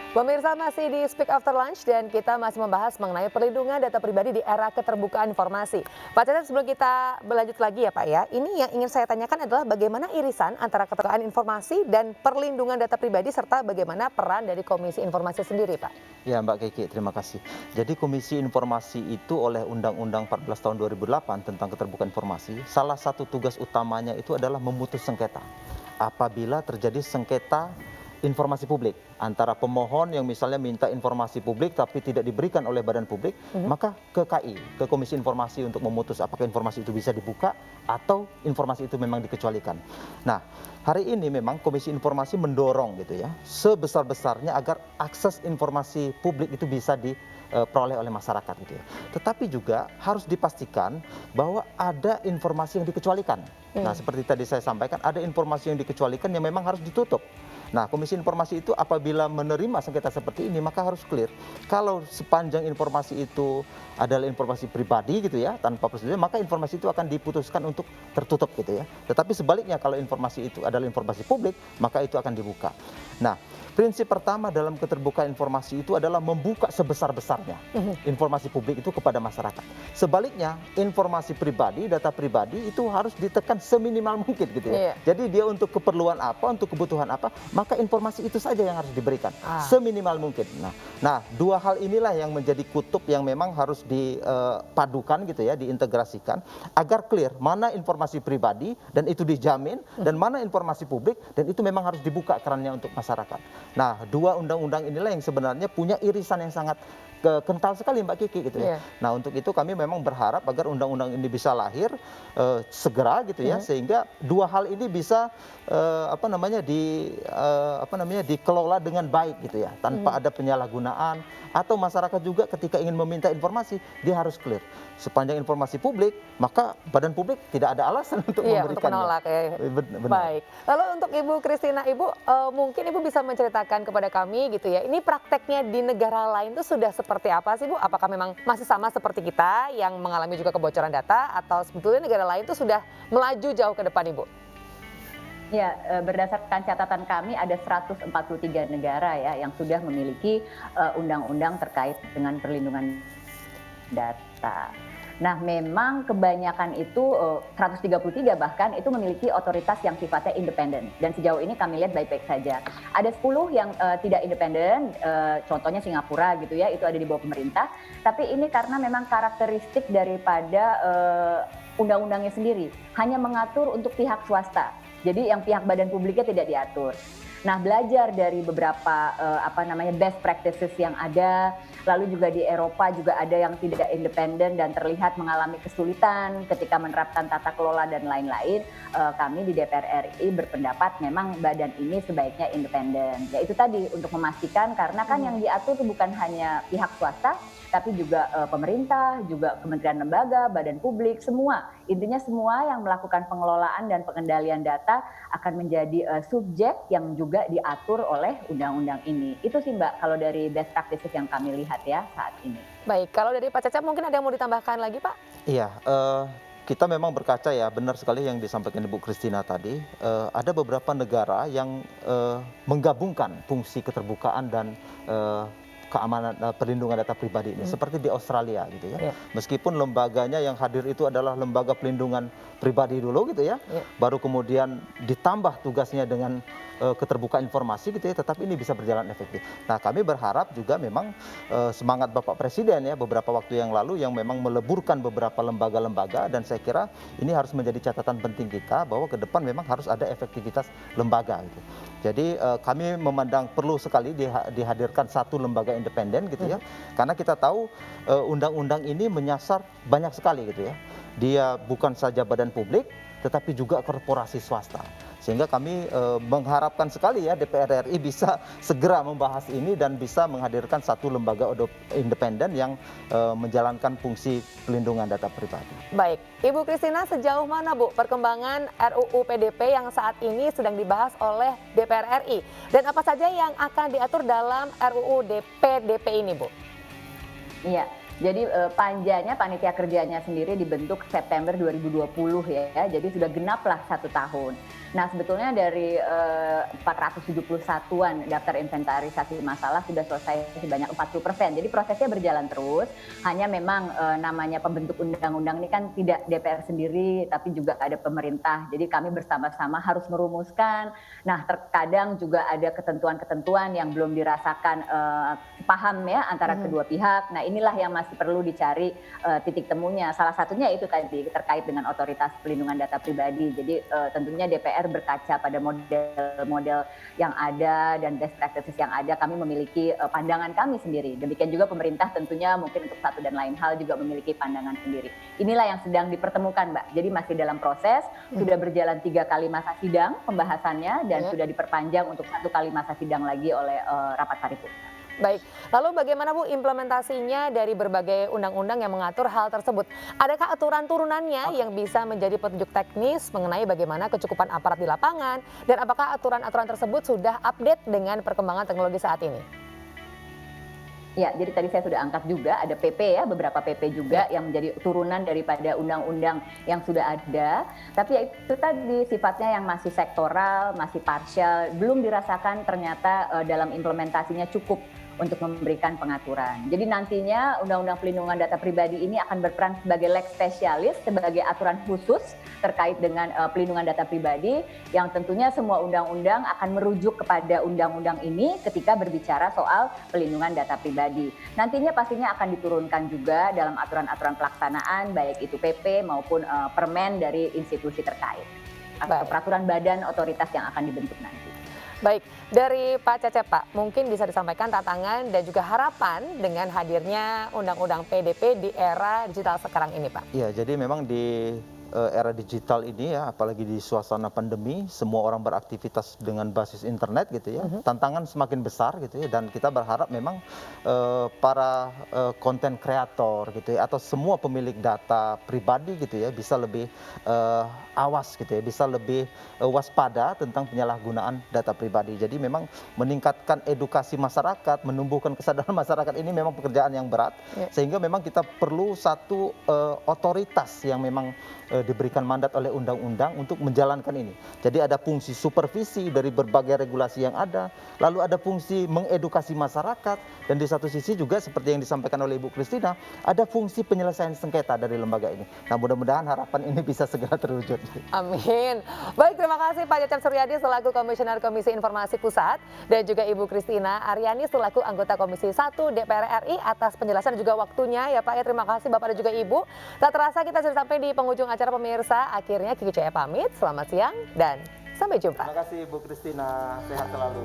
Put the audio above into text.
Pemirsa masih di Speak After Lunch dan kita masih membahas mengenai perlindungan data pribadi di era keterbukaan informasi. Pak Cecep, sebelum kita berlanjut lagi ya Pak ya, ini yang ingin saya tanyakan adalah bagaimana irisan antara keterbukaan informasi dan perlindungan data pribadi serta bagaimana peran dari Komisi Informasi sendiri Pak? Ya Mbak Kiki, terima kasih. Jadi Komisi Informasi itu oleh Undang-Undang 14 tahun 2008 tentang keterbukaan informasi, salah satu tugas utamanya itu adalah memutus sengketa. Apabila terjadi sengketa informasi publik antara pemohon yang misalnya minta informasi publik tapi tidak diberikan oleh badan publik, maka ke KI, ke Komisi Informasi untuk memutus apakah informasi itu bisa dibuka atau informasi itu memang dikecualikan. Nah, hari ini memang Komisi Informasi mendorong gitu ya, sebesar-besarnya agar akses informasi publik itu bisa diperoleh oleh masyarakat gitu ya. Tetapi juga harus dipastikan bahwa ada informasi yang dikecualikan. Nah, seperti tadi saya sampaikan, ada informasi yang dikecualikan yang memang harus ditutup. Nah, Komisi Informasi itu apabila menerima sengketa seperti ini, maka harus clear. Kalau sepanjang informasi itu adalah informasi pribadi gitu ya, tanpa persetujuan, maka informasi itu akan diputuskan untuk tertutup gitu ya. Tetapi sebaliknya, kalau informasi itu adalah informasi publik, maka itu akan dibuka. Nah, prinsip pertama dalam keterbukaan informasi itu adalah membuka sebesar-besarnya informasi publik itu kepada masyarakat. Sebaliknya, informasi pribadi, data pribadi itu harus ditekan seminimal mungkin gitu ya. Jadi dia untuk keperluan apa, untuk kebutuhan apa, maka informasi itu saja yang harus diberikan seminimal mungkin. Nah, dua hal inilah yang menjadi kutub yang memang harus dipadukan gitu ya, diintegrasikan agar clear mana informasi pribadi dan itu dijamin dan mana informasi publik dan itu memang harus dibuka kerannya untuk masyarakat. Nah, dua undang-undang inilah yang sebenarnya punya irisan yang sangat kental sekali Mbak Kiki gitu ya. Nah, untuk itu kami memang berharap agar undang-undang ini bisa lahir segera gitu ya, sehingga dua hal ini bisa dikelola dengan baik gitu ya, tanpa ada penyalahgunaan atau masyarakat juga ketika ingin meminta informasi dia harus clear. Sepanjang informasi publik, maka badan publik tidak ada alasan untuk memberikannya. Untuk menolak ya. Baik. Lalu untuk Ibu Christina, Ibu mungkin Ibu bisa menceritakan kepada kami gitu ya, ini prakteknya di negara lain itu sudah seperti apa sih Bu? Apakah memang masih sama seperti kita yang mengalami juga kebocoran data atau sebetulnya negara lain itu sudah melaju jauh ke depan Ibu? Ya, berdasarkan catatan kami ada 143 negara ya yang sudah memiliki undang-undang terkait dengan perlindungan data. Nah, memang kebanyakan itu 133 bahkan itu memiliki otoritas yang sifatnya independen dan sejauh ini kami lihat baik-baik saja. Ada 10 yang tidak independen, contohnya Singapura gitu ya, itu ada di bawah pemerintah. Tapi ini karena memang karakteristik daripada undang-undangnya sendiri hanya mengatur untuk pihak swasta. Jadi yang pihak badan publiknya tidak diatur. Nah, belajar dari beberapa best practices yang ada, lalu juga di Eropa juga ada yang tidak independen dan terlihat mengalami kesulitan ketika menerapkan tata kelola dan lain-lain. Kami di DPR RI berpendapat memang badan ini sebaiknya independen. Ya itu tadi untuk memastikan karena kan yang diatur bukan hanya pihak swasta, tapi juga pemerintah, juga kementerian lembaga, badan publik, semua. Intinya semua yang melakukan pengelolaan dan pengendalian data akan menjadi subjek yang juga diatur oleh undang-undang ini. Itu sih Mbak, kalau dari best practices yang kami lihat ya saat ini. Baik, kalau dari Pak Cecep mungkin ada yang mau ditambahkan lagi Pak? Iya, kita memang berkaca ya, benar sekali yang disampaikan Ibu Christina tadi. Ada beberapa negara yang menggabungkan fungsi keterbukaan dan keamanan perlindungan data pribadi ini seperti di Australia gitu ya. Meskipun lembaganya yang hadir itu adalah lembaga pelindungan pribadi dulu gitu ya. Baru kemudian ditambah tugasnya dengan keterbukaan informasi gitu ya, tetapi ini bisa berjalan efektif. Nah, kami berharap juga memang semangat Bapak Presiden ya beberapa waktu yang lalu yang memang meleburkan beberapa lembaga-lembaga dan saya kira ini harus menjadi catatan penting kita bahwa ke depan memang harus ada efektivitas lembaga gitu. Jadi kami memandang perlu sekali dihadirkan satu lembaga independen gitu ya. Karena kita tahu undang-undang ini menyasar banyak sekali gitu ya. Dia bukan saja badan publik tetapi juga korporasi swasta. Sehingga kami mengharapkan sekali ya DPR RI bisa segera membahas ini dan bisa menghadirkan satu lembaga independen yang menjalankan fungsi pelindungan data pribadi. Baik, Ibu Christina, sejauh mana Bu perkembangan RUU PDP yang saat ini sedang dibahas oleh DPR RI? Dan apa saja yang akan diatur dalam RUU PDP ini Bu? Iya, Jadi panjanya, panitia kerjanya sendiri dibentuk September 2020 ya, jadi sudah genaplah 1 tahun. Nah sebetulnya dari 471-an daftar inventarisasi masalah sudah selesai sebanyak 40%. Jadi prosesnya berjalan terus, hanya memang namanya pembentuk undang-undang ini kan tidak DPR sendiri, tapi juga ada pemerintah. Jadi kami bersama-sama harus merumuskan. Nah terkadang juga ada ketentuan-ketentuan yang belum dirasakan paham ya antara kedua pihak. Nah inilah yang masih perlu dicari titik temunya. Salah satunya itu tadi terkait dengan otoritas pelindungan data pribadi. Jadi tentunya DPR berkaca pada model-model yang ada dan best practices yang ada, kami memiliki pandangan kami sendiri. Demikian juga pemerintah tentunya mungkin untuk satu dan lain hal juga memiliki pandangan sendiri. Inilah yang sedang dipertemukan, Mbak. Jadi masih dalam proses, sudah berjalan 3 kali masa sidang pembahasannya dan sudah diperpanjang untuk 1 kali masa sidang lagi oleh rapat paripurna. Baik, lalu bagaimana Bu implementasinya dari berbagai undang-undang yang mengatur hal tersebut? Adakah aturan turunannya yang bisa menjadi petunjuk teknis mengenai bagaimana kecukupan aparat di lapangan? Dan apakah aturan-aturan tersebut sudah update dengan perkembangan teknologi saat ini? Ya, jadi tadi saya sudah angkat juga ada PP ya, beberapa PP juga yang menjadi turunan daripada undang-undang yang sudah ada. Tapi ya itu tadi sifatnya yang masih sektoral, masih parsial, belum dirasakan ternyata dalam implementasinya cukup untuk memberikan pengaturan. Jadi nantinya Undang-Undang Pelindungan Data Pribadi ini akan berperan sebagai leg spesialis, sebagai aturan khusus terkait dengan pelindungan data pribadi yang tentunya semua undang-undang akan merujuk kepada undang-undang ini ketika berbicara soal pelindungan data pribadi. Nantinya pastinya akan diturunkan juga dalam aturan-aturan pelaksanaan baik itu PP maupun permen dari institusi terkait atau peraturan badan otoritas yang akan dibentuk nanti. Baik, dari Pak Cecep Pak, mungkin bisa disampaikan tantangan dan juga harapan dengan hadirnya Undang-Undang PDP di era digital sekarang ini Pak. Iya, jadi memang di era digital ini ya, apalagi di suasana pandemi, semua orang beraktivitas dengan basis internet gitu ya, tantangan semakin besar gitu ya, dan kita berharap memang para konten kreator gitu ya, atau semua pemilik data pribadi gitu ya, bisa lebih awas gitu ya, bisa lebih waspada tentang penyalahgunaan data pribadi. Jadi memang meningkatkan edukasi masyarakat, menumbuhkan kesadaran masyarakat ini memang pekerjaan yang berat, sehingga memang kita perlu satu otoritas yang memang diberikan mandat oleh undang-undang untuk menjalankan ini. Jadi ada fungsi supervisi dari berbagai regulasi yang ada, lalu ada fungsi mengedukasi masyarakat, dan di satu sisi juga seperti yang disampaikan oleh Ibu Christina, ada fungsi penyelesaian sengketa dari lembaga ini. Nah mudah-mudahan harapan ini bisa segera terwujud. Amin. Baik, terima kasih Pak Cecep Suryadi selaku Komisioner Komisi Informasi Pusat dan juga Ibu Christina Aryani selaku anggota Komisi 1 DPR RI atas penjelasan dan juga waktunya ya Pak ya. Terima kasih Bapak dan juga Ibu. Tak terasa kita sudah sampai di penghujung acara pemirsa. Akhirnya Kiki Jaya pamit. Selamat siang dan sampai jumpa. Terima kasih Bu Christina, sehat selalu.